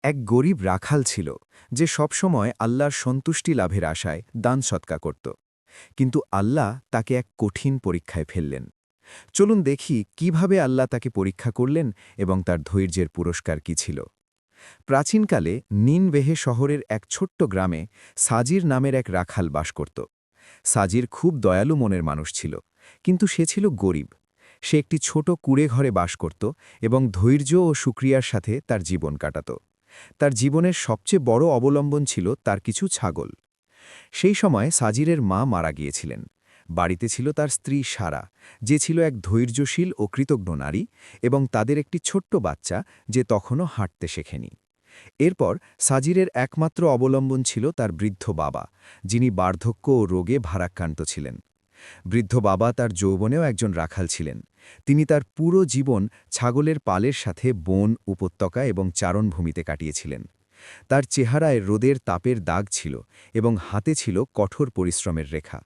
এক গরিব রাখাল ছিল যে সবসময় আল্লাহর সন্তুষ্টি লাভের আশায় দান সৎকা করত। কিন্তু আল্লাহ তাকে এক কঠিন পরীক্ষায় ফেললেন। চলুন দেখি কিভাবে আল্লাহ তাকে পরীক্ষা করলেন এবং তার ধৈর্যের পুরস্কার কি ছিল। প্রাচীনকালে নিনভেহে শহরের এক ছোট্ট গ্রামে সাজির নামের এক রাখাল বাস করত। সাজির খুব দয়ালু মনের মানুষ ছিল, কিন্তু সে ছিল গরিব। সে একটি ছোট কুঁড়ে ঘরে বাস করত এবং ধৈর্য ও শুক্রিয়ার সাথে তার জীবন কাটাত। তার জীবনের সবচেয়ে বড় অবলম্বন ছিল তার কিছু ছাগল। সেই সময় সাজিরের মা মারা গিয়েছিলেন। বাড়িতে ছিল তার স্ত্রী সারা, যে ছিল এক ধৈর্যশীল ও কৃতজ্ঞ নারী, এবং তাদের একটি ছোট্ট বাচ্চা যে তখনও হাঁটতে শেখেনি। এরপর সাজিরের একমাত্র অবলম্বন ছিল তার বৃদ্ধ বাবা, যিনি বার্ধক্য ও রোগে ভারাক্রান্ত ছিলেন। বৃদ্ধ বাবা তার যৌবনেও একজন রাখাল ছিলেন। তিনি তার পুরো জীবন ছাগলের পালের সাথে বন, উপত্যকা এবং চারণভূমিতে কাটিয়েছিলেন। তার চেহারায় রোদের তাপের দাগ ছিল এবং হাতে ছিল কঠোর পরিশ্রমের রেখা।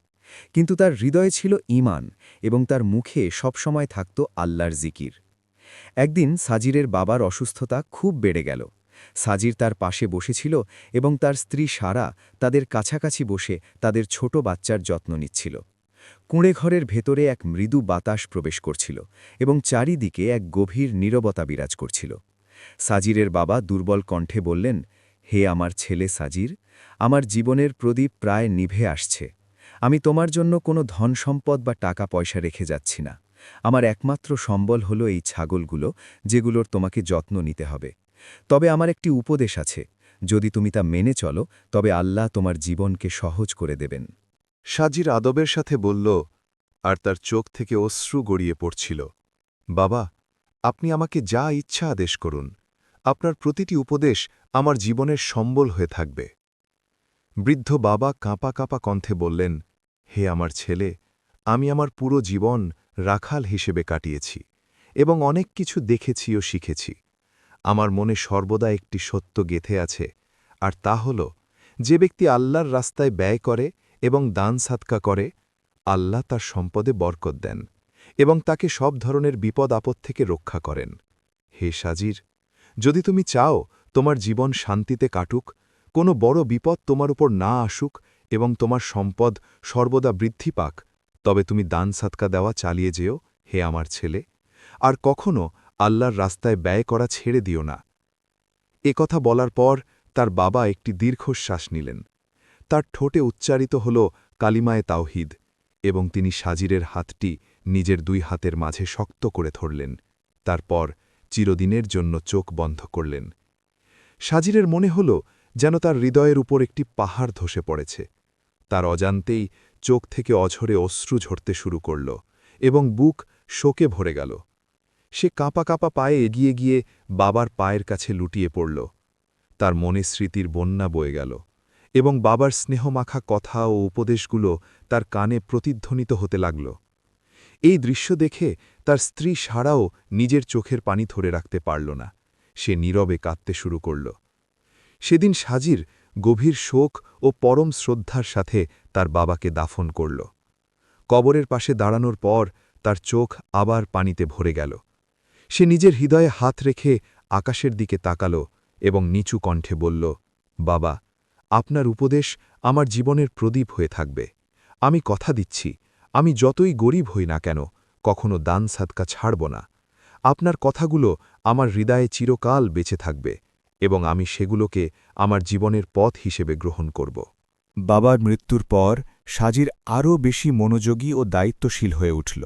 কিন্তু তার হৃদয়ে ছিল ঈমান এবং তার মুখে সবসময় থাকত আল্লাহর জিকির। একদিন সাজিরের বাবার অসুস্থতা খুব বেড়ে গেল। সাজির তার পাশে বসেছিল এবং তার স্ত্রী সারা তাদের কাছাকাছি বসে তাদের ছোট বাচ্চার যত্ন নিচ্ছিল। কুঁড়েঘরের ভেতরে এক মৃদু বাতাস প্রবেশ করছিল এবং চারিদিকে এক গভীর নীরবতা বিরাজ করছিল। সাজিরের বাবা দুর্বল কণ্ঠে বললেন, হে আমার ছেলে সাজির, আমার জীবনের প্রদীপ প্রায় নিভে আসছে। আমি তোমার জন্য কোনো ধন সম্পদ বা টাকা পয়সা রেখে যাচ্ছি না। আমার একমাত্র সম্বল হলো এই ছাগলগুলো, যেগুলোর তোমাকে যত্ন নিতে হবে। তবে আমার একটি উপদেশ আছে, যদি তুমি তা মেনে চলো তবে আল্লাহ তোমার জীবনকে সহজ করে দেবেন। সাজির আদবের সাথে বলল, আর তার চোখ থেকে অশ্রু গড়িয়ে পড়ছিল, বাবা, আপনি আমাকে যা ইচ্ছা আদেশ করুন। আপনার প্রতিটি উপদেশ আমার জীবনের সম্বল হয়ে থাকবে। বৃদ্ধ বাবা কাঁপা কাঁপা কণ্ঠে বললেন, হে আমার ছেলে, আমি আমার পুরো জীবন রাখাল হিসেবে কাটিয়েছি এবং অনেক কিছু দেখেছি ও শিখেছি। আমার মনে সর্বদা একটি সত্য গেঁথে আছে, আর তা হল, যে ব্যক্তি আল্লাহর রাস্তায় ব্যয় করে এবং দান সাদকা করে, আল্লাহ তার সম্পদে বরকত দেন এবং তাকে সব ধরনের বিপদ আপদ থেকে রক্ষা করেন। হে সাজির, যদি তুমি চাও তোমার জীবন শান্তিতে কাটুক, কোনো বড় বিপদ তোমার উপর না আসুক এবং তোমার সম্পদ সর্বদা বৃদ্ধি পাক, তবে তুমি দান সাদকা দেওয়া চালিয়ে যেও, হে আমার ছেলে, আর কখনও আল্লাহর রাস্তায় ব্যয় করা ছেড়ে দিও না। কথা বলার পর তার বাবা একটি দীর্ঘশ্বাস নিলেন। তার ঠোঁটে উচ্চারিত হল কালিমায়ে তাওহিদ, এবং তিনি সাজিরের হাতটি নিজের দুই হাতের মাঝে শক্ত করে ধরলেন। তারপর চিরদিনের জন্য চোখ বন্ধ করলেন। সাজিরের মনে হল যেন তার হৃদয়ের উপর একটি পাহাড় ধসে পড়েছে। তার অজান্তেই চোখ থেকে অঝরে অশ্রু ঝরতে শুরু করল এবং বুক শোকে ভরে গেল। সে কাঁপা কাঁপা পায়ে এগিয়ে গিয়ে বাবার পায়ের কাছে লুটিয়ে পড়ল। তার মনে স্মৃতির বন্যা বয়ে গেল এবং বাবার স্নেহমাখা কথা ও উপদেশগুলো তার কানে প্রতিধ্বনিত হতে লাগল। এই দৃশ্য দেখে তার স্ত্রী সারাও নিজের চোখের পানি ধরে রাখতে পারল না। সে নীরবে কাঁদতে শুরু করল। সেদিন সাজির গভীর শোক ও পরম শ্রদ্ধার সাথে তার বাবাকে দাফন করল। কবরের পাশে দাঁড়ানোর পর তার চোখ আবার পানিতে ভরে গেল। সে নিজের হৃদয়ে হাত রেখে আকাশের দিকে তাকাল এবং নিচু কণ্ঠে বলল, বাবা, আপনার উপদেশ আমার জীবনের প্রদীপ হয়ে থাকবে। আমি কথা দিচ্ছি, আমি যতই গরিব হই না কেন, কখনো দান সাদকা ছাড়ব না। আপনার কথাগুলো আমার হৃদয়ে চিরকাল বেঁচে থাকবে এবং আমি সেগুলোকে আমার জীবনের পথ হিসেবে গ্রহণ করব। বাবার মৃত্যুর পর সাজির আরও বেশি মনোযোগী ও দায়িত্বশীল হয়ে উঠল।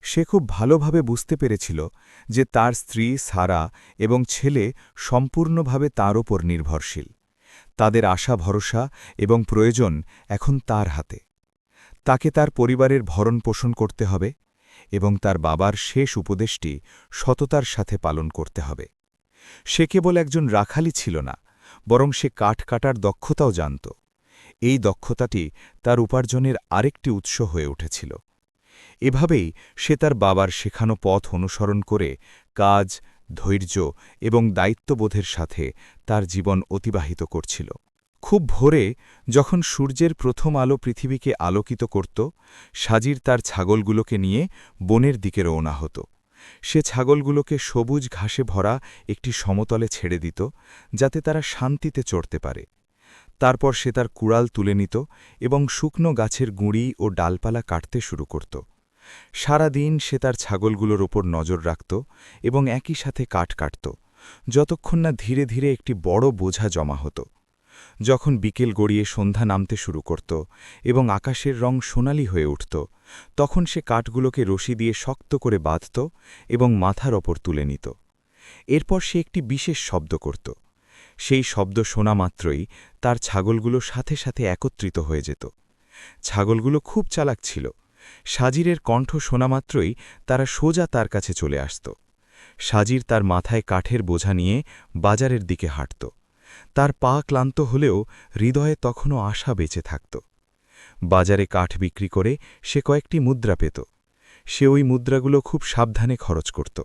সে খুব ভালোভাবে বুঝতে পেরেছিল যে তার স্ত্রী সারা এবং ছেলে সম্পূর্ণভাবে তার ওপর নির্ভরশীল। তাদের আশা ভরসা এবং প্রয়োজন এখন তার হাতে। তাকে তার পরিবারের ভরণপোষণ করতে হবে এবং তার বাবার শেষ উপদেশটি সততার সাথে পালন করতে হবে। সে কেবল একজন রাখালই ছিল না, বরং সে কাঠ কাটার দক্ষতাও জানত। এই দক্ষতাটি তার উপার্জনের আরেকটি উৎস হয়ে উঠেছিল। এভাবেই সে তার বাবার শেখানো পথ অনুসরণ করে কাজ, ধৈর্য এবং দায়িত্ববোধের সাথে তার জীবন অতিবাহিত করছিল। খুব ভোরে যখন সূর্যের প্রথম আলো পৃথিবীকে আলোকিত করত, সাজির তার ছাগলগুলোকে নিয়ে বনের দিকে রওনা হতো। সে ছাগলগুলোকে সবুজ ঘাসে ভরা একটি সমতলে ছেড়ে দিত, যাতে তারা শান্তিতে চড়তে পারে। তারপর সে তার কুড়াল তুলে নিত এবং শুকনো গাছের গুঁড়ি ও ডালপালা কাটতে শুরু করত। সারা দিন সে তার ছাগলগুলোর ওপর নজর রাখত এবং একই সাথে কাঠ কাটত, যতক্ষণ না ধীরে ধীরে একটি বড় বোঝা জমা হতো। যখন বিকেল গড়িয়ে সন্ধ্যা নামতে শুরু করত এবং আকাশের রং সোনালি হয়ে উঠত, তখন সে কাঠগুলোকে রশি দিয়ে শক্ত করে বাঁধত এবং মাথার ওপর তুলে নিত। এরপর সে একটি বিশেষ শব্দ করত। সেই শব্দ শোনা মাত্রই তার ছাগলগুলো সাথে সাথে একত্রিত হয়ে যেত। ছাগলগুলো খুব চালাক ছিল। সাজিরের কণ্ঠ শোনা মাত্রই তারা সোজা তার কাছে চলে আসত। সাজির তার মাথায় কাঠের বোঝা নিয়ে বাজারের দিকে হাঁটত। তার পা ক্লান্ত হলেও হৃদয়ে তখনও আশা বেঁচে থাকত। বাজারে কাঠ বিক্রি করে সে কয়েকটি মুদ্রা পেত। সে ওই মুদ্রাগুলো খুব সাবধানে খরচ করত,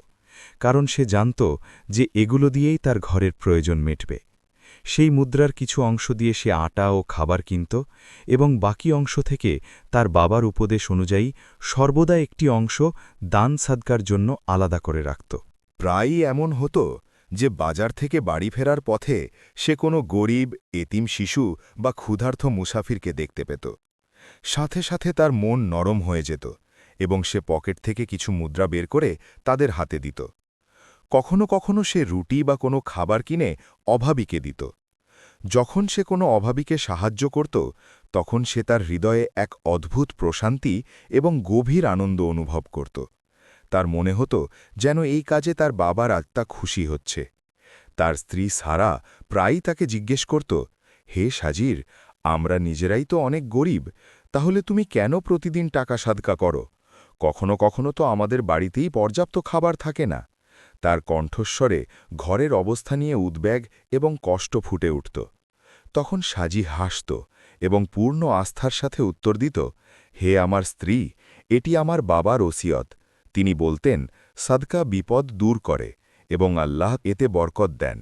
কারণ সে জানত যে এগুলো দিয়েই তার ঘরের প্রয়োজন মিটবে। সেই মুদ্রার কিছু অংশ দিয়ে সে আটা ও খাবার কিনত এবং বাকি অংশ থেকে তার বাবার উপদেশ অনুযায়ী সর্বদা একটি অংশ দান সাদকার জন্য আলাদা করে রাখত। প্রায়ই এমন হতো যে বাজার থেকে বাড়ি ফেরার পথে সে কোনো গরিব, এতিম শিশু বা ক্ষুধার্ত মুসাফিরকে দেখতে পেত। সাথে সাথে তার মন নরম হয়ে যেত এবং সে পকেট থেকে কিছু মুদ্রা বের করে তাদের হাতে দিত। কখনো কখনো সে রুটি বা কোনো খাবার কিনে অভাবীকে দিত। যখন সে কোনো অভাবীকে সাহায্য করত, তখন সে তার হৃদয়ে এক অদ্ভুত প্রশান্তি এবং গভীর আনন্দ অনুভব করত। তার মনে হতো যেন এই কাজে তার বাবার আত্মা খুশি হচ্ছে। তার স্ত্রী সারা প্রায়ই তাকে জিজ্ঞেস করত, হে সাজির, আমরা নিজেরাই তো অনেক গরিব, তাহলে তুমি কেন প্রতিদিন টাকা সাদকা করো? কখনো কখনো তো আমাদের বাড়িতেই পর্যাপ্ত খাবার থাকে না। তার কণ্ঠস্বরে ঘরের অবস্থা নিয়ে উদ্বেগ এবং কষ্ট ফুটে উঠত। তখন সাজি হাসত এবং পূর্ণ আস্থার সাথে উত্তর দিত, হে আমার স্ত্রী, এটি আমার বাবার ওসিয়ত। তিনি বলতেন, সাদকা বিপদ দূর করে এবং আল্লাহ এতে বরকত দেন।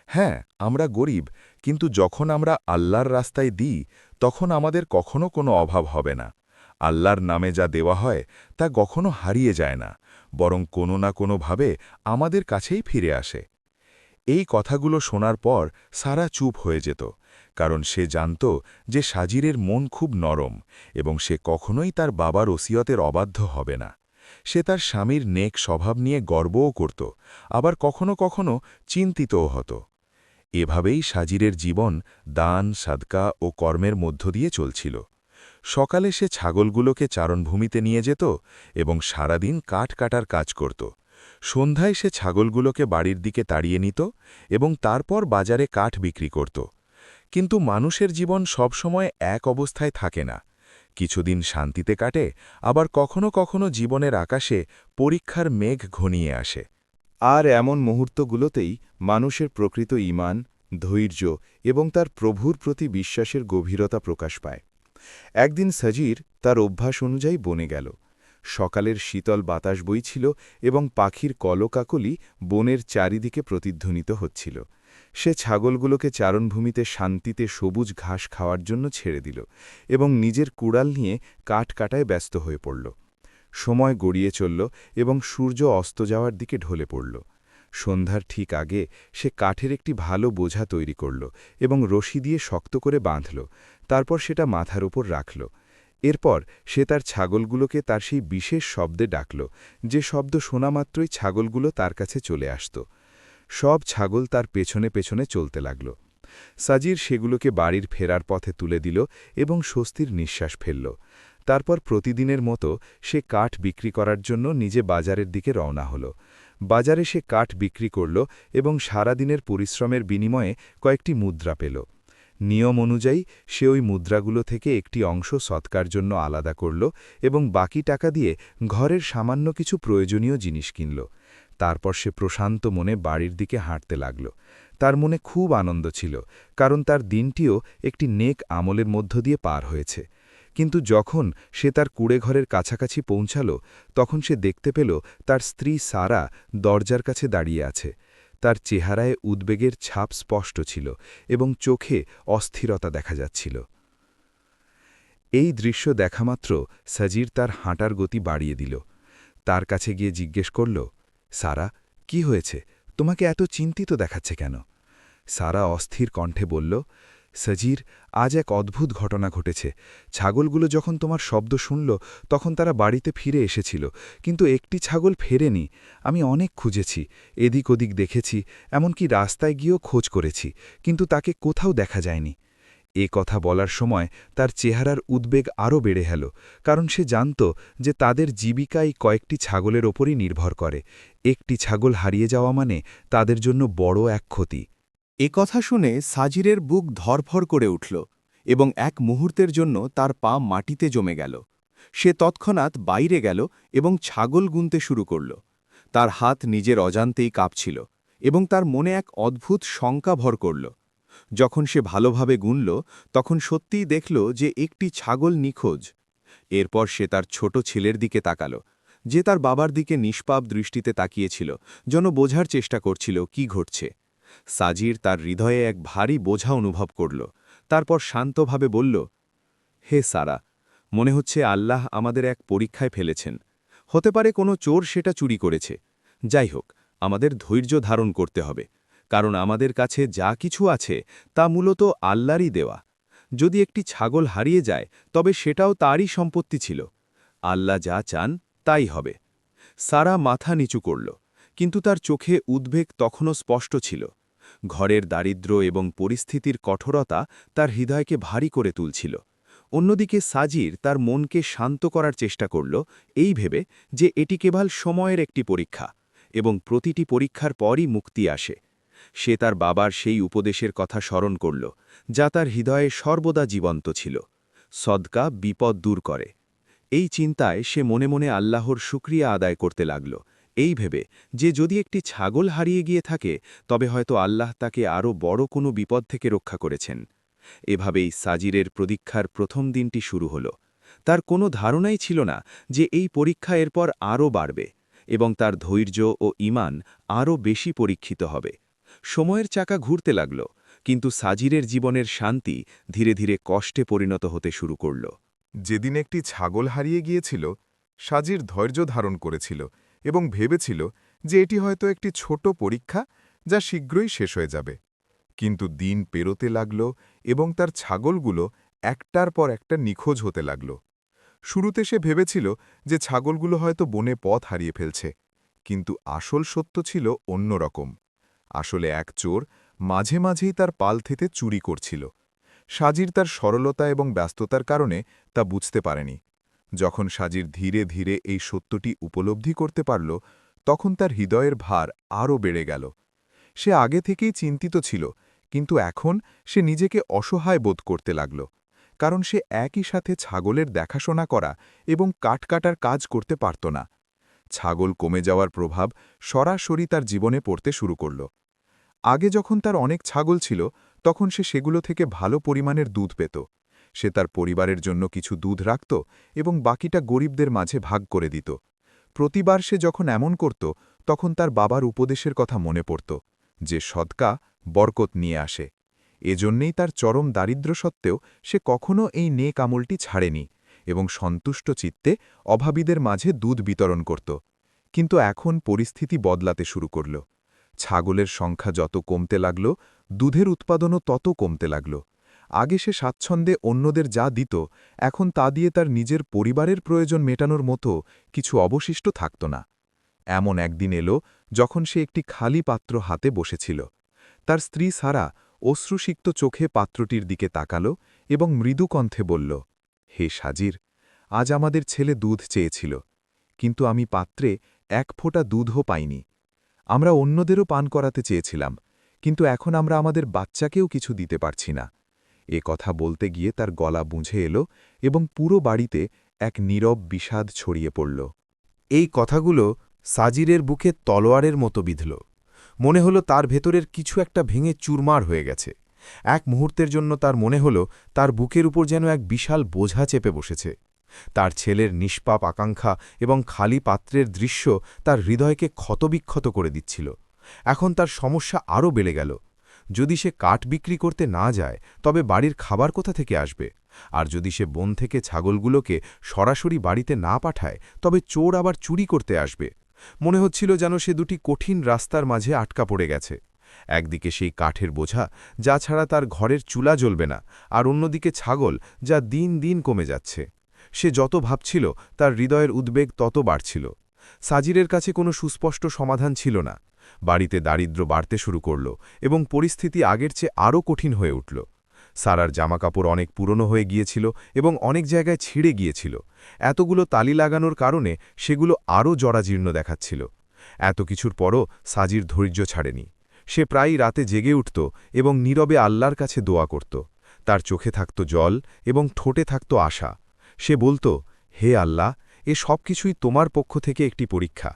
হ্যাঁ, আমরা গরিব, কিন্তু যখন আমরা আল্লাহর রাস্তায় দিই, তখন আমাদের কখনো কোনো অভাব হবে না। আল্লাহর নামে যা দেওয়া হয় তা কখনো হারিয়ে যায় না, বরং কোনো না কোনোভাবে আমাদের কাছেই ফিরে আসে। এই কথাগুলো শোনার পর সারা চুপ হয়ে যেত, কারণ সে জানত যে সাজিরের মন খুব নরম এবং সে কখনোই তার বাবার ওসিয়তের অবাধ্য হবে না। সে তার স্বামীর নেক স্বভাব নিয়ে গর্বও করত, আবার কখনো কখনো চিন্তিতও হতো। এভাবেই সাজিরের জীবন দান, সাদকা ও কর্মের মধ্য দিয়ে চলছিল। সকালে সে ছাগলগুলোকে চারণভূমিতে নিয়ে যেত এবং সারাদিন কাঠ কাটার কাজ করত। সন্ধ্যায় সে ছাগলগুলোকে বাড়ির দিকে তাড়িয়ে নিত এবং তারপর বাজারে কাঠ বিক্রি করত। কিন্তু মানুষের জীবন সবসময় এক অবস্থায় থাকে না। কিছুদিন শান্তিতে কাটে, আবার কখনো কখনো জীবনের আকাশে পরীক্ষার মেঘ ঘনিয়ে আসে। আর এমন মুহূর্তগুলোতেই মানুষের প্রকৃত ঈমান, ধৈর্য এবং তার প্রভুর প্রতি বিশ্বাসের গভীরতা প্রকাশ পায়। একদিন সাজির তার অভ্যাস অনুযায়ী বনে গেল। সকালের শীতল বাতাস বইছিল এবং পাখির কলকাকলি বনের চারিদিকে প্রতিধ্বনিত হচ্ছিল। সে ছাগলগুলোকে চারণভূমিতে শান্তিতে সবুজ ঘাস খাওয়ার জন্য ছেড়ে দিল এবং নিজের কুড়াল নিয়ে কাঠ কাটায় ব্যস্ত হয়ে পড়ল। সময় গড়িয়ে চলল এবং সূর্য অস্ত যাওয়ার দিকে ঢলে পড়ল। সন্ধ্যার ঠিক আগে সে কাঠের একটি ভালো বোঝা তৈরি করল এবং রশি দিয়ে শক্ত করে বাঁধল। তারপর সেটা মাথার উপর রাখল। এরপর সে তার ছাগলগুলোকে তার সেই বিশেষ শব্দে ডাকল, যে শব্দ শোনা মাত্রই ছাগলগুলো তার কাছে চলে আসত। সব ছাগল তার পেছনে পেছনে চলতে লাগল। সাজির সেগুলোকে বাড়ির ফেরার পথে তুলে দিল এবং স্বস্তির নিঃশ্বাস ফেলল। তারপর প্রতিদিনের মতো সে কাঠ বিক্রি করার জন্য নিজে বাজারের দিকে রওনা হল। বাজারে সে কাঠ বিক্রি করল এবং সারাদিনের পরিশ্রমের বিনিময়ে কয়েকটি মুদ্রা পেল। নিয়ম অনুযায়ী সে ওই মুদ্রাগুলো থেকে একটি অংশ সৎকার জন্য আলাদা করল এবং বাকি টাকা দিয়ে ঘরের সামান্য কিছু প্রয়োজনীয় জিনিস কিনল। তারপর সে প্রশান্ত মনে বাড়ির দিকে হাঁটতে লাগল। তার মনে খুব আনন্দ ছিল, কারণ তার দিনটিও একটি নেক আমলের মধ্য দিয়ে পার হয়েছে। কিন্তু যখন সে তার কুঁড়েঘরের কাছাকাছি পৌঁছাল, তখন সে দেখতে পেল তার স্ত্রী সারা দরজার কাছে দাঁড়িয়ে আছে। তার চেহারায় উদ্বেগের ছাপ স্পষ্ট ছিল এবং চোখে অস্থিরতা দেখা যাচ্ছিল। এই দৃশ্য দেখামাত্র সাজির তার হাঁটার গতি বাড়িয়ে দিল। তার কাছে গিয়ে জিজ্ঞেস করল, সারা, কি হয়েছে? তোমাকে এত চিন্তিত দেখাচ্ছে কেন? সারা অস্থির কণ্ঠে বলল, সজির, আজ এক অদ্ভুত ঘটনা ঘটেছে। ছাগলগুলো যখন তোমার শব্দ শুনল তখন তারা বাড়িতে ফিরে এসেছিল, কিন্তু একটি ছাগল ফেরেনি। আমি অনেক খুঁজেছি, এদিক ওদিক দেখেছি, এমনকি রাস্তায় গিয়েও খোঁজ করেছি, কিন্তু তাকে কোথাও দেখা যায়নি। এ কথা বলার সময় তার চেহারার উদ্বেগ আরও বেড়ে গেল, কারণ সে জানত যে তাদের জীবিকাই কয়েকটি ছাগলের ওপরই নির্ভর করে। একটি ছাগল হারিয়ে যাওয়া মানে তাদের জন্য বড় এক ক্ষতি। এ কথা শুনে সাজিরের বুক ধরফর করে উঠল এবং এক মুহূর্তের জন্য তার পা মাটিতে জমে গেল। সে তৎক্ষণাৎ বাইরে গেল এবং ছাগল গুনতে শুরু করল। তার হাত নিজের অজান্তেই কাঁপছিল এবং তার মনে এক অদ্ভুত শঙ্কা ভর করল। যখন সে ভালোভাবে গুনল তখন সত্যিই দেখল যে একটি ছাগল নিখোঁজ। এরপর সে তার ছোট ছেলের দিকে তাকাল, যে তার বাবার দিকে নিষ্পাপ দৃষ্টিতে তাকিয়েছিল, যেন বোঝার চেষ্টা করছিল কি ঘটছে। সাজির তার হৃদয়ে এক ভারী বোঝা অনুভব করল। তারপর শান্তভাবে বলল, হে সারা, মনে হচ্ছে আল্লাহ আমাদের এক পরীক্ষায় ফেলেছেন। হতে পারে কোনো চোর সেটা চুরি করেছে। যাই হোক, আমাদের ধৈর্য ধারণ করতে হবে, কারণ আমাদের কাছে যা কিছু আছে তা মূলত আল্লাহরই দেওয়া। যদি একটি ছাগল হারিয়ে যায় তবে সেটাও তারই সম্পত্তি ছিল। আল্লাহ যা চান তাই হবে। সারা মাথা নিচু করল, কিন্তু তার চোখে উদ্বেগ তখনও স্পষ্ট ছিল। ঘরের দারিদ্র্য এবং পরিস্থিতির কঠোরতা তার হৃদয়কে ভারী করে তুলছিল। অন্যদিকে সাজির তার মনকে শান্ত করার চেষ্টা করল, এই ভেবে যে এটি কেবল সময়ের একটি পরীক্ষা এবং প্রতিটি পরীক্ষার পরই মুক্তি আসে। সে তার বাবার সেই উপদেশের কথা স্মরণ করল, যা তার হৃদয়ে সর্বদা জীবন্ত ছিল, সদকা বিপদ দূর করে। এই চিন্তায় সে মনে মনে আল্লাহর শুকরিয়া আদায় করতে লাগল, এই ভেবে যে যদি একটি ছাগল হারিয়ে গিয়ে থাকে তবে হয়তো আল্লাহ তাকে আরও বড় কোনো বিপদ থেকে রক্ষা করেছেন। এভাবেই সাজিরের প্রতীক্ষার প্রথম দিনটি শুরু হল। তার কোনো ধারণাই ছিল না যে এই পরীক্ষা এরপর আরও বাড়বে এবং তার ধৈর্য ও ঈমান আরও বেশি পরীক্ষিত হবে। সময়ের চাকা ঘুরতে লাগল, কিন্তু সাজিরের জীবনের শান্তি ধীরে ধীরে কষ্টে পরিণত হতে শুরু করল। যেদিন একটি ছাগল হারিয়ে গিয়েছিল, সাজির ধৈর্য ধারণ করেছিল এবং ভেবেছিল যে এটি হয়তো একটি ছোট পরীক্ষা যা শীঘ্রই শেষ হয়ে যাবে। কিন্তু দিন পেরোতে লাগল এবং তার ছাগলগুলো একটার পর একটা নিখোঁজ হতে লাগল। শুরুতে সে ভেবেছিল যে ছাগলগুলো হয়তো বনে পথ হারিয়ে ফেলছে, কিন্তু আসল সত্য ছিল অন্যরকম। আসলে এক চোর মাঝে মাঝেই তার পাল থেকে চুরি করছিল। সাজির তার সরলতা এবং ব্যস্ততার কারণে তা বুঝতে পারেনি। যখন সাজির ধীরে ধীরে এই সত্যটি উপলব্ধি করতে পারল, তখন তার হৃদয়ের ভার আরও বেড়ে গেল। সে আগে থেকেই চিন্তিত ছিল, কিন্তু এখন সে নিজেকে অসহায় বোধ করতে লাগল, কারণ সে একই সাথে ছাগলের দেখাশোনা করা এবং কাঠ কাটার কাজ করতে পারত না। ছাগল কমে যাওয়ার প্রভাব সরাসরি তার জীবনে পড়তে শুরু করল। আগে যখন তার অনেক ছাগল ছিল তখন সে সেগুলো থেকে ভালো পরিমাণের দুধ পেত। সে তার পরিবারের জন্য কিছু দুধ রাখত এবং বাকিটা গরিবদের মাঝে ভাগ করে দিত। প্রতিবার সে যখন এমন করত তখন তার বাবার উপদেশের কথা মনে পড়ত, যে সদকা বরকত নিয়ে আসে। এজন্যেই তার চরম দারিদ্র্য সত্ত্বেও সে কখনও এই নেক আমলটি ছাড়েনি এবং সন্তুষ্ট চিত্তে অভাবীদের মাঝে দুধ বিতরণ করত। কিন্তু এখন পরিস্থিতি বদলাতে শুরু করল। ছাগলের সংখ্যা যত কমতে লাগল, দুধের উৎপাদনও তত কমতে লাগল। আগে সে স্বাচ্ছন্দ্যে অন্যদের যা দিত, এখন তা দিয়ে তার নিজের পরিবারের প্রয়োজন মেটানোর মতো কিছু অবশিষ্ট থাকত না। এমন একদিন এলো যখন সে একটি খালি পাত্র হাতে বসেছিল। তার স্ত্রী সারা অশ্রুসিক্ত চোখে পাত্রটির দিকে তাকাল এবং মৃদু কণ্ঠে বলল, হে সাজির, আজ আমাদের ছেলে দুধ চেয়েছিল, কিন্তু আমি পাত্রে এক ফোঁটা দুধও পাইনি। আমরা অন্যদেরও পান করাতে চেয়েছিলাম, কিন্তু এখন আমরা আমাদের বাচ্চাকেও কিছু দিতে পারছি না। এ কথা বলতে গিয়ে তার গলা বুঝে এলো এবং পুরো বাড়িতে এক নীরব বিষাদ ছড়িয়ে পড়ল। এই কথাগুলো সাজিরের বুকে তলোয়ারের মতো বিঁধল। মনে হলো তার ভেতরের কিছু একটা ভেঙে চুরমার হয়ে গেছে। এক মুহূর্তের জন্য তার মনে হলো তার বুকের উপর যেন এক বিশাল বোঝা চেপে বসেছে। তার ছেলের নিষ্পাপ আকাঙ্ক্ষা এবং খালি পাত্রের দৃশ্য তার হৃদয়কে ক্ষতবিক্ষত করে দিচ্ছিল। এখন তার সমস্যা আরও বেড়ে গেল। যদি সে কাঠ বিক্রি করতে না যায় তবে বাড়ির খাবার কোথা থেকে আসবে? আর যদি সে বন থেকে ছাগলগুলোকে সরাসরি বাড়িতে না পাঠায় তবে চোর আবার চুরি করতে আসবে। মনে হচ্ছিল যেন সে দুটি কঠিন রাস্তার মাঝে আটকা পড়ে গেছে। একদিকে সেই কাঠের বোঝা, যা ছাড়া তার ঘরের চুলা জ্বলবে না, আর অন্যদিকে ছাগল, যা দিন দিন কমে যাচ্ছে। সে যত ভাবছিল, তার হৃদয়ের উদ্বেগ তত বাড়ছিল। সাজিরের কাছে কোনো সুস্পষ্ট সমাধান ছিল না। বাড়িতে দারিদ্র্য বাড়তে শুরু করল এবং পরিস্থিতি আগের চেয়ে আরও কঠিন হয়ে উঠল। সারার জামাকাপড় অনেক পুরনো হয়ে গিয়েছিল এবং অনেক জায়গায় ছিঁড়ে গিয়েছিল। এতগুলো তালি লাগানোর কারণে সেগুলো আরও জরাজীর্ণ দেখাচ্ছিল। এত কিছুর পরও সাজির ধৈর্য ছাড়েনি। সে প্রায়ই রাতে জেগে উঠত এবং নীরবে আল্লাহর কাছে দোয়া করত। তার চোখে থাকত জল এবং ঠোঁটে থাকত আশা। সে বলত, হে আল্লাহ, এ সব কিছুই তোমার পক্ষ থেকে একটি পরীক্ষা,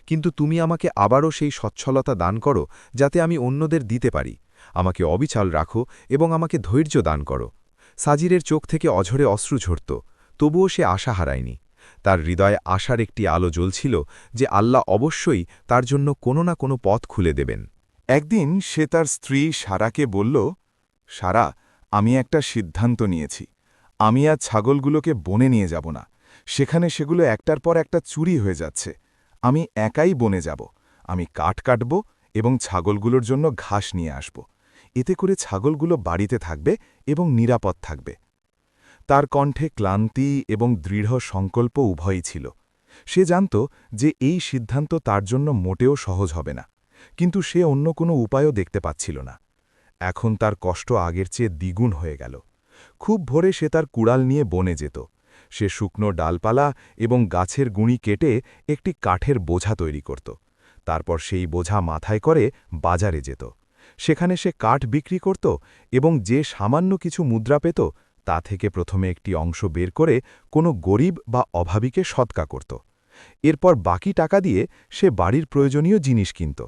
কিন্তু তুমি আমাকে আবারও সেই সচ্ছলতা দান করো যাতে আমি অন্যদের দিতে পারি। আমাকে অবিচল রাখো এবং আমাকে ধৈর্য দান করো। সাজিরের চোখ থেকে অঝরে অশ্রু ঝরত, তবুও সে আশা হারায়নি। তার হৃদয়ে আশার একটি আলো জ্বলছিল যে আল্লাহ অবশ্যই তার জন্য কোনো না কোনো পথ খুলে দেবেন। একদিন সে তার স্ত্রী সারাকে বলল, সারা, আমি একটা সিদ্ধান্ত নিয়েছি। আমি আজ ছাগলগুলোকে বনে নিয়ে যাব না। সেখানে সেগুলো একটার পর একটা চুরি হয়ে যাচ্ছে। আমি একাই বনে যাব। আমি কাঠ কাটব এবং ছাগলগুলোর জন্য ঘাস নিয়ে আসব। এতে করে ছাগলগুলো বাড়িতে থাকবে এবং নিরাপদ থাকবে। তার কণ্ঠে ক্লান্তি এবং দৃঢ় সংকল্প উভয়ই ছিল। সে জানত যে এই সিদ্ধান্ত তার জন্য মোটেও সহজ হবে না, কিন্তু সে অন্য কোনো উপায়ও দেখতে পাচ্ছিল না। এখন তার কষ্ট আগের চেয়ে দ্বিগুণ হয়ে গেল। খুব ভোরে সে তার কুড়াল নিয়ে বনে যেত। সে শুকনো ডালপালা এবং গাছের গুঁড়ি কেটে একটি কাঠের বোঝা তৈরি করত। তারপর সেই বোঝা মাথায় করে বাজারে যেত। সেখানে সে কাঠ বিক্রি করত এবং যে সামান্য কিছু মুদ্রা পেত তা থেকে প্রথমে একটি অংশ বের করে কোনো গরিব বা অভাবীকে সৎকা করত। এরপর বাকি টাকা দিয়ে সে বাড়ির প্রয়োজনীয় জিনিস কিনত।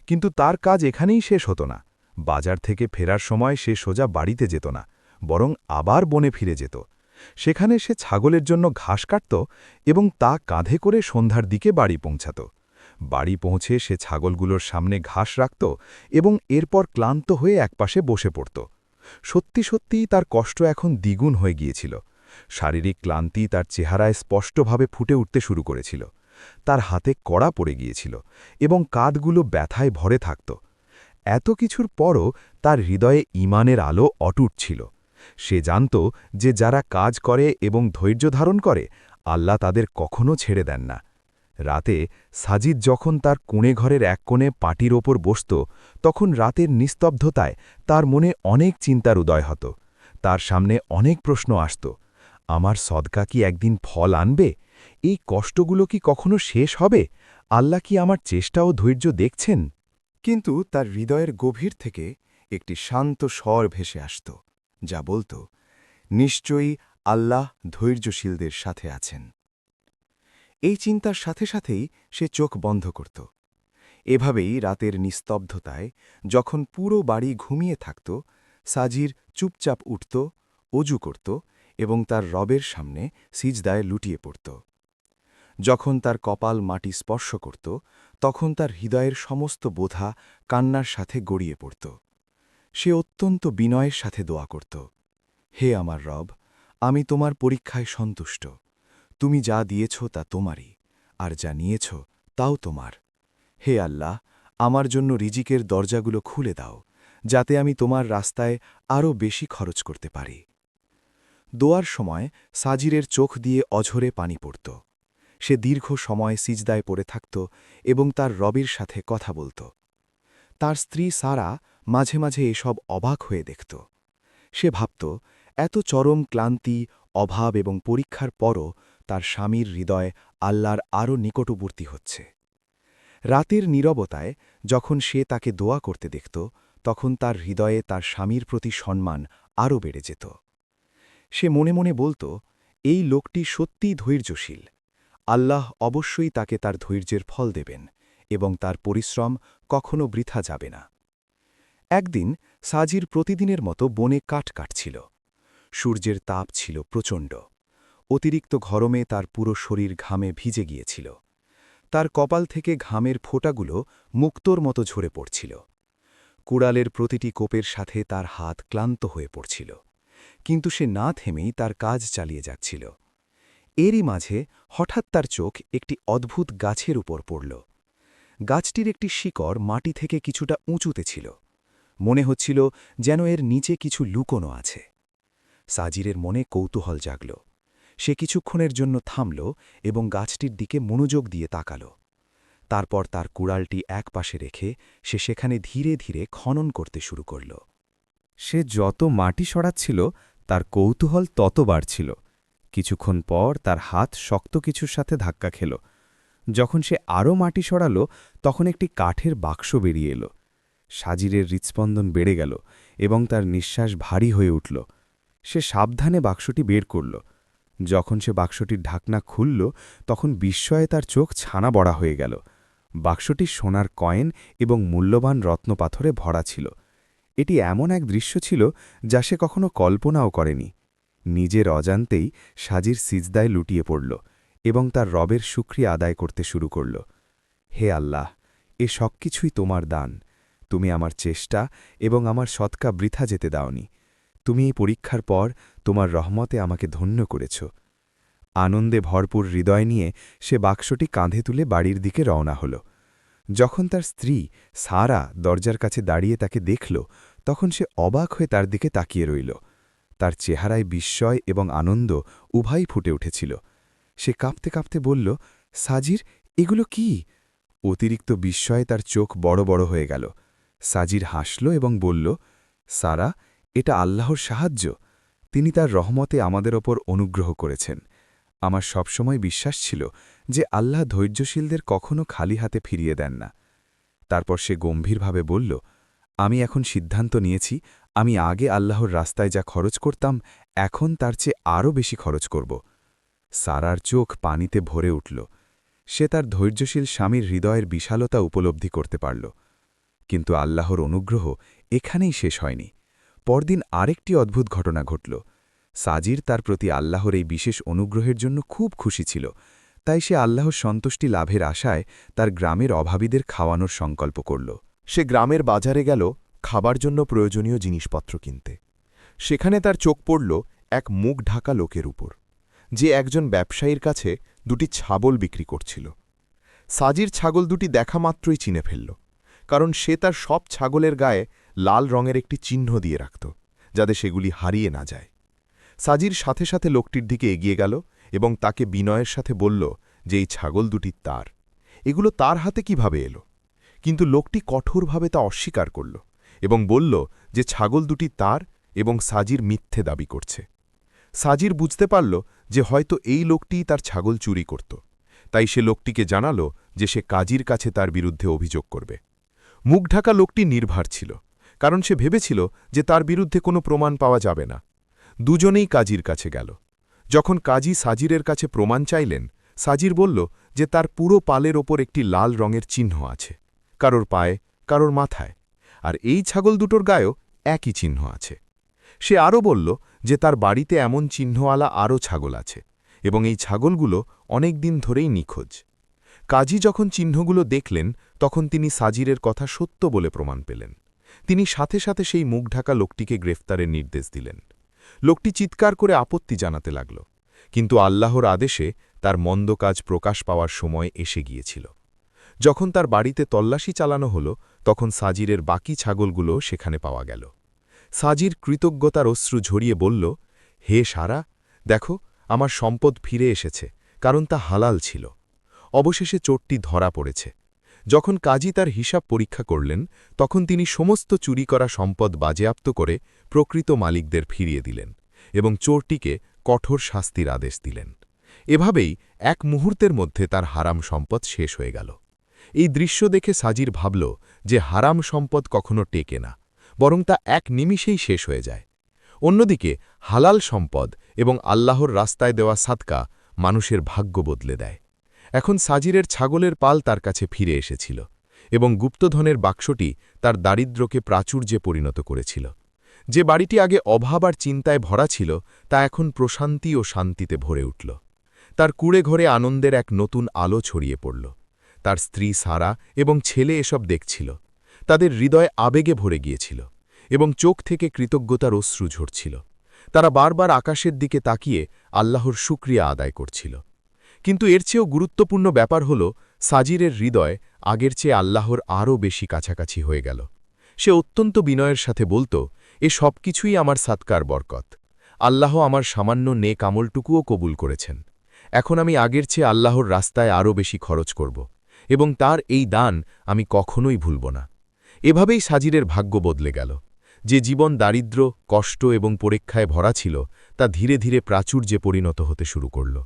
কিন্তু তার কাজ এখানেই শেষ হতো না। বাজার থেকে ফেরার সময় সে সোজা বাড়িতে যেত না, বরং আবার বনে ফিরে যেত। সেখানে সে ছাগলের জন্য ঘাস কাটত এবং তা কাঁধে করে সন্ধ্যার দিকে বাড়ি পৌঁছাত। বাড়ি পৌঁছে সে ছাগলগুলোর সামনে ঘাস রাখত এবং এরপর ক্লান্ত হয়ে একপাশে বসে পড়ত। সত্যি সত্যিই তার কষ্ট এখন দ্বিগুণ হয়ে গিয়েছিল। শারীরিক ক্লান্তি তার চেহারায় স্পষ্টভাবে ফুটে উঠতে শুরু করেছিল। তার হাতে কড়া পড়ে গিয়েছিল এবং কাঁধগুলো ব্যথায় ভরে থাকত। এত কিছুর পরও তার হৃদয়ে ঈমানের আলো অটুট ছিল। সে জানত যে যারা কাজ করে এবং ধৈর্য ধারণ করে, আল্লাহ তাদের কখনো ছেড়ে দেন না। রাতে সাজিদ যখন তার কুঁড়ে ঘরের এক কোণে পাটির ওপর বসত, তখন রাতের নিস্তব্ধতায় তার মনে অনেক চিন্তার উদয় হতো। তার সামনে অনেক প্রশ্ন আসত। আমার সদকা কি একদিন ফল আনবে? এই কষ্টগুলো কি কখনো শেষ হবে? আল্লাহ কি আমার চেষ্টা ও ধৈর্য দেখছেন? কিন্তু তার হৃদয়ের গভীর থেকে একটি শান্ত স্বর ভেসে আসত, যা বলত, নিশ্চয়ই আল্লাহ ধৈর্যশীলদের সাথে আছেন। এই চিন্তার সাথে সাথেই সে চোখ বন্ধ করত। এভাবেই রাতের নিস্তব্ধতায় যখন পুরো বাড়ি ঘুমিয়ে থাকত, সাজির চুপচাপ উঠত, অজু করত এবং তার রবের সামনে সিজদায় লুটিয়ে পড়ত। যখন তার কপাল মাটি স্পর্শ করত, তখন তার হৃদয়ের সমস্ত বোঝা কান্নার সাথে গড়িয়ে পড়ত। সে অত্যন্ত বিনয়ের সাথে দোয়া করত, হে আমার রব, আমি তোমার পরীক্ষায় সন্তুষ্ট। তুমি যা দিয়েছ তা তোমারই, আর যা নিয়েছ তাও তোমার। হে আল্লাহ, আমার জন্য রিজিকের দরজাগুলো খুলে দাও, যাতে আমি তোমার রাস্তায় আরও বেশি খরচ করতে পারি। দোয়ার সময় সাজিরের চোখ দিয়ে অঝরে পানি পড়ত। সে দীর্ঘ সময় সিজদায় পড়ে থাকত এবং তার রবের সাথে কথা বলত। তার স্ত্রী সারা মাঝে মাঝে এসব অবাক হয়ে দেখত। সে ভাবত, এত চরম ক্লান্তি, অভাব এবং পরীক্ষার পরও তার স্বামীর হৃদয় আল্লাহর আরও নিকটবর্তী হচ্ছে। রাতের নীরবতায় যখন সে তাকে দোয়া করতে দেখত, তখন তার হৃদয়ে তার স্বামীর প্রতি সম্মান আরও বেড়ে যেত। সে মনে মনে বলত, এই লোকটি সত্যিই ধৈর্যশীল। আল্লাহ অবশ্যই তাকে তার ধৈর্যের ফল দেবেন এবং তার পরিশ্রম কখনো বৃথা যাবে না। একদিন সাজির প্রতিদিনের মতো বনে কাঠ কাটছিল। সূর্যের তাপ ছিল প্রচণ্ড। অতিরিক্ত গরমে তার পুরো শরীর ঘামে ভিজে গিয়েছিল। তার কপাল থেকে ঘামের ফোঁটাগুলো মুক্তোর মতো ঝরে পড়ছিল। কুড়ালের প্রতিটি কোপের সাথে তার হাত ক্লান্ত হয়ে পড়ছিল, কিন্তু সে না থেমেই তার কাজ চালিয়ে যাচ্ছিল। এরই মাঝে হঠাৎ তার চোখ একটি অদ্ভুত গাছের উপর পড়ল। গাছটির একটি শিকড় মাটি থেকে কিছুটা উঁচুতে ছিল। মনে হচ্ছিল যেন এর নিচে কিছু লুকোনো আছে। সাজিরের মনে কৌতূহল জাগল। সে কিছুক্ষণের জন্য থামল এবং গাছটির দিকে মনোযোগ দিয়ে তাকাল। তারপর তার কুড়ালটি একপাশে রেখে সে সেখানে ধীরে ধীরে খনন করতে শুরু করল। সে যত মাটি সরাচ্ছিল তার কৌতূহল তত বাড়ছিল। কিছুক্ষণ পর তার হাত শক্ত কিছুর সাথে ধাক্কা খেল। যখন সে আরও মাটি সরাল তখন একটি কাঠের বাক্স বেরিয়ে এলো। সাজিরের হৃৎস্পন্দন বেড়ে গেল এবং তার নিঃশ্বাস ভারী হয়ে উঠল। সে সাবধানে বাক্সটি বের করল। যখন সে বাক্সটির ঢাকনা খুলল তখন বিস্ময়ে তার চোখ ছানা বড়া হয়ে গেল। বাক্সটি সোনার কয়েন এবং মূল্যবান রত্নপাথরে ভরা ছিল। এটি এমন এক দৃশ্য ছিল যা সে কখনো কল্পনাও করেনি। নিজের অজান্তেই সাজির সিজদায় লুটিয়ে পড়ল এবং তার রবের শুকরিয়া আদায় করতে শুরু করল। হে আল্লাহ, এ সবকিছুই তোমার দান। তুমি আমার চেষ্টা এবং আমার সৎকা বৃথা যেতে দাওনি। তুমি এই পরীক্ষার পর তোমার রহমতে আমাকে ধন্য করেছ। আনন্দে ভরপুর হৃদয় নিয়ে সে বাক্সটি কাঁধে তুলে বাড়ির দিকে রওনা হল। যখন তার স্ত্রী সারা দরজার কাছে দাঁড়িয়ে তাকে দেখল তখন সে অবাক হয়ে তার দিকে তাকিয়ে রইল। তার চেহারায় বিস্ময় এবং আনন্দ উভয়ই ফুটে উঠেছিল। সে কাঁপতে কাঁপতে বলল, সাজির, এগুলো কি? অতিরিক্ত বিস্ময়ে তার চোখ বড় বড় হয়ে গেল। সাজির হাসল এবং বলল, সারা, এটা আল্লাহর সাহায্য। তিনি তার রহমতে আমাদের ওপর অনুগ্রহ করেছেন। আমার সবসময় বিশ্বাস ছিল যে আল্লাহ ধৈর্যশীলদের কখনো খালি হাতে ফিরিয়ে দেন না। তারপর সে গম্ভীরভাবে বলল, আমি এখন সিদ্ধান্ত নিয়েছি আমি আগে আল্লাহর রাস্তায় যা খরচ করতাম এখন তার চেয়ে আরও বেশি খরচ করব। সারার চোখ পানিতে ভরে উঠল। সে তার ধৈর্যশীল স্বামীর হৃদয়ের বিশালতা উপলব্ধি করতে পারল। কিন্তু আল্লাহর অনুগ্রহ এখানেই শেষ হয়নি। পরদিন আরেকটি অদ্ভুত ঘটনা ঘটল। সাজির তার প্রতি আল্লাহর এই বিশেষ অনুগ্রহের জন্য খুব খুশি ছিল। তাই সে আল্লাহর সন্তুষ্টি লাভের আশায় তার গ্রামের অভাবীদের খাওয়ানোর সংকল্প করল। সে গ্রামের বাজারে গেল খাবার জন্য প্রয়োজনীয় জিনিসপত্র কিনতে। সেখানে তার চোখ পড়ল এক মুখ ঢাকা লোকের উপর, যে একজন ব্যবসায়ীর কাছে দুটি ছাগল বিক্রি করছিল। সাজির ছাগল দুটি দেখা মাত্রই চিনে ফেলল, কারণ সে তার সব ছাগলের গায়ে লাল রঙের একটি চিহ্ন দিয়ে রাখত, যাতে সেগুলি হারিয়ে না যায়। সাজির সাথে সাথে লোকটির দিকে এগিয়ে গেল এবং তাকে বিনয়ের সাথে বলল যে এই ছাগল দুটি তার। এগুলো তার হাতে কিভাবে এলো? কিন্তু লোকটি কঠোরভাবে তা অস্বীকার করল এবং বলল যে ছাগল দুটি তার এবং সাজির মিথ্যে দাবি করছে। সাজির বুঝতে পারল যে হয়তো এই লোকটিই তার ছাগল চুরি করত। তাই সে লোকটিকে জানাল যে সে কাজীর কাছে তার বিরুদ্ধে অভিযোগ করবে। মুখ ঢাকা লোকটি নির্ভর ছিল, কারণ সে ভেবেছিল যে তার বিরুদ্ধে কোনো প্রমাণ পাওয়া যাবে না। দুজনেই কাজীর কাছে গেল। যখন কাজী সাজিরের কাছে প্রমাণ চাইলেন, সাজির বলল যে তার পুরো পালের ওপর একটি লাল রঙের চিহ্ন আছে, কারোর পায়ে, কারোর মাথায়, আর এই ছাগল দুটোর গায়েও একই চিহ্ন আছে। সে আরও বলল যে তার বাড়িতে এমন চিহ্নওয়ালা আরও ছাগল আছে এবং এই ছাগলগুলো অনেক দিন ধরেই নিখোঁজ। কাজী যখন চিহ্নগুলো দেখলেন তখন তিনি সাজিরের কথা সত্য বলে প্রমাণ পেলেন। তিনি সাথে সাথে সেই মুখ ঢাকা লোকটিকে গ্রেফতারের নির্দেশ দিলেন। লোকটি চিৎকার করে আপত্তি জানাতে লাগল, কিন্তু আল্লাহর আদেশে তার মন্দ কাজ প্রকাশ পাওয়ার সময় এসে গিয়েছিল। যখন তার বাড়িতে তল্লাশি চালানো হল তখন সাজিরের বাকি ছাগলগুলো সেখানে পাওয়া গেল। সাজির কৃতজ্ঞতার অশ্রু ঝরিয়ে বলল, হে সারা, দেখো, আমার সম্পদ ফিরে এসেছে, কারণ তা হালাল ছিল। অবশেষে চোরটি ধরা পড়েছে। যখন কাজী তার হিসাব পরীক্ষা করলেন তখন তিনি সমস্ত চুরি করা সম্পদ বাজেয়াপ্ত করে প্রকৃত মালিকদের ফিরিয়ে দিলেন এবং চোরটিকে কঠোর শাস্তির আদেশ দিলেন। এভাবেই এক মুহূর্তের মধ্যে তার হারাম সম্পদ শেষ হয়ে গেল। এই দৃশ্য দেখে সাজির ভাবল যে হারাম সম্পদ কখনো টেকে না, বরং তা এক নিমিষেই শেষ হয়ে যায়। অন্যদিকে হালাল সম্পদ এবং আল্লাহর রাস্তায় দেওয়া সাদকা মানুষের ভাগ্য বদলে দেয়। এখন সাজিরের ছাগলের পাল তার কাছে ফিরে এসেছিল এবং গুপ্তধনের বাক্সটি তার দারিদ্র্যকে প্রাচুর্যে পরিণত করেছিল। যে বাড়িটি আগে অভাব আর চিন্তায় ভরা ছিল তা এখন প্রশান্তি ও শান্তিতে ভরে উঠল। তার কুড়ে ঘরে আনন্দের এক নতুন আলো ছড়িয়ে পড়ল। তার স্ত্রী সারা এবং ছেলে এসব দেখছিল। তাদের হৃদয় আবেগে ভরে গিয়েছিল এবং চোখ থেকে কৃতজ্ঞতার অশ্রু ঝরছিল। তারা বারবার আকাশের দিকে তাকিয়ে আল্লাহর শুকরিয়া আদায় করছিল। কিন্তু এর চেয়েও গুরুত্বপূর্ণ ব্যাপার হল সাজিরের হৃদয় আগের চেয়ে আল্লাহর আরও বেশি কাছাকাছি হয়ে গেল। সে অত্যন্ত বিনয়ের সাথে বলত, এ সব কিছুই আমার সাদকার বরকত। আল্লাহ আমার সামান্য নেক আমলটুকুও কবুল করেছেন। এখন আমি আগের চেয়ে আল্লাহর রাস্তায় আরও বেশি খরচ করব এবং তার এই দান আমি কখনোই ভুলব না। এভাবেই সাজিরের ভাগ্য বদলে গেল। যে জীবন দারিদ্র্য, কষ্ট এবং পরীক্ষায় ভরা ছিল তা ধীরে ধীরে প্রাচুর্যে পরিণত হতে শুরু করল।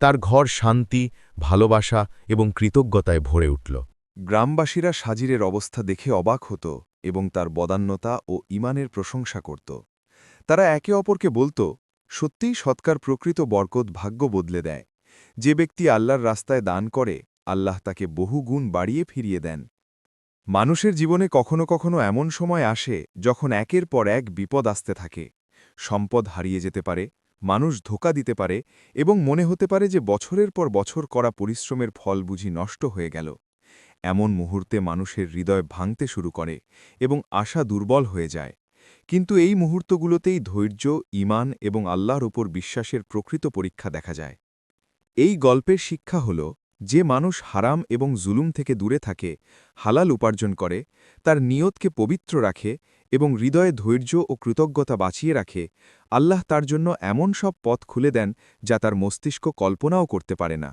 তার ঘর শান্তি, ভালোবাসা এবং কৃতজ্ঞতায় ভরে উঠল। গ্রামবাসীরা সাজিরের অবস্থা দেখে অবাক হতো এবং তার বদান্যতা ও ইমানের প্রশংসা করত। তারা একে অপরকে বলত, সত্যিই সৎকার প্রকৃত বরকত ভাগ্য বদলে দেয়। যে ব্যক্তি আল্লাহর রাস্তায় দান করে, আল্লাহ তাকে বহু গুণ বাড়িয়ে ফিরিয়ে দেন। মানুষের জীবনে কখনো কখনো এমন সময় আসে যখন একের পর এক বিপদ আসতে থাকে। সম্পদ হারিয়ে যেতে পারে, মানুষ ধোঁকা দিতে পারে এবং মনে হতে পারে যে বছরের পর বছর করা পরিশ্রমের ফল বুঝি নষ্ট হয়ে গেল। এমন মুহূর্তে মানুষের হৃদয় ভাঙতে শুরু করে এবং আশা দুর্বল হয়ে যায়। কিন্তু এই মুহূর্তগুলোতেই ধৈর্য, ঈমান এবং আল্লাহর উপর বিশ্বাসের প্রকৃত পরীক্ষা দেখা যায়। এই গল্পের শিক্ষা হল, যে মানুষ হারাম এবং জুলুম থেকে দূরে থাকে, হালাল উপার্জন করে, তার নিয়তকে পবিত্র রাখে এবং হৃদয়ে ধৈর্য ও কৃতজ্ঞতা বাঁচিয়ে রাখে, আল্লাহ তার জন্য এমন সব পথ খুলে দেন যা তার মস্তিষ্ক কল্পনাও করতে পারে না।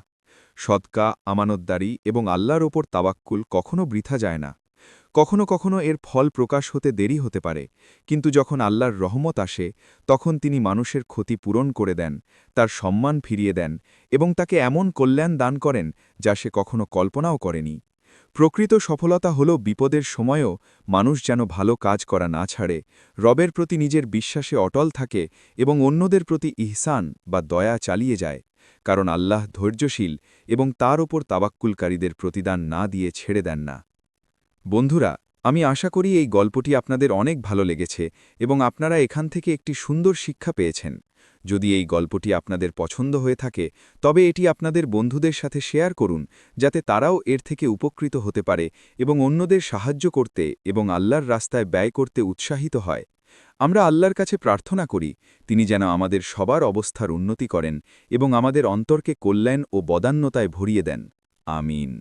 সদকা, আমানতদারি এবং আল্লাহর ওপর তাওয়াক্কুল কখনো বৃথা যায় না। কখনো কখনো এর ফল প্রকাশ হতে দেরি হতে পারে, কিন্তু যখন আল্লাহর রহমত আসে তখন তিনি মানুষের ক্ষতি পূরণ করে দেন, তার সম্মান ফিরিয়ে দেন এবং তাকে এমন কল্যাণ দান করেন যা সে কখনো কল্পনাও করেনি। প্রকৃত সফলতা হল বিপদের সময়ও মানুষ যেন ভালো কাজ করা না ছাড়ে, রবের প্রতি নিজের বিশ্বাসে অটল থাকে এবং অন্যদের প্রতি ইহসান বা দয়া চালিয়ে যায়, কারণ আল্লাহ ধৈর্যশীল এবং তার ওপর তাওয়াক্কুলকারীদের প্রতিদান না দিয়ে ছেড়ে দেন না। বন্ধুরা, আমি আশা করি এই গল্পটি আপনাদের অনেক ভালো লেগেছে এবং আপনারা এখান থেকে একটি সুন্দর শিক্ষা পেয়েছেন। যদি এই গল্পটি আপনাদের পছন্দ হয়ে থাকে তবে এটি আপনাদের বন্ধুদের সাথে শেয়ার করুন, যাতে তারাও এর থেকে উপকৃত হতে পারে এবং অন্যদের সাহায্য করতে এবং আল্লাহর রাস্তায় ব্যয় করতে উৎসাহিত হয়। আমরা আল্লাহর কাছে প্রার্থনা করি, তিনি যেন আমাদের সবার অবস্থার উন্নতি করেন এবং আমাদের অন্তরকে কল্যাণ ও বদান্যতায় ভরিয়ে দেন। আমিন।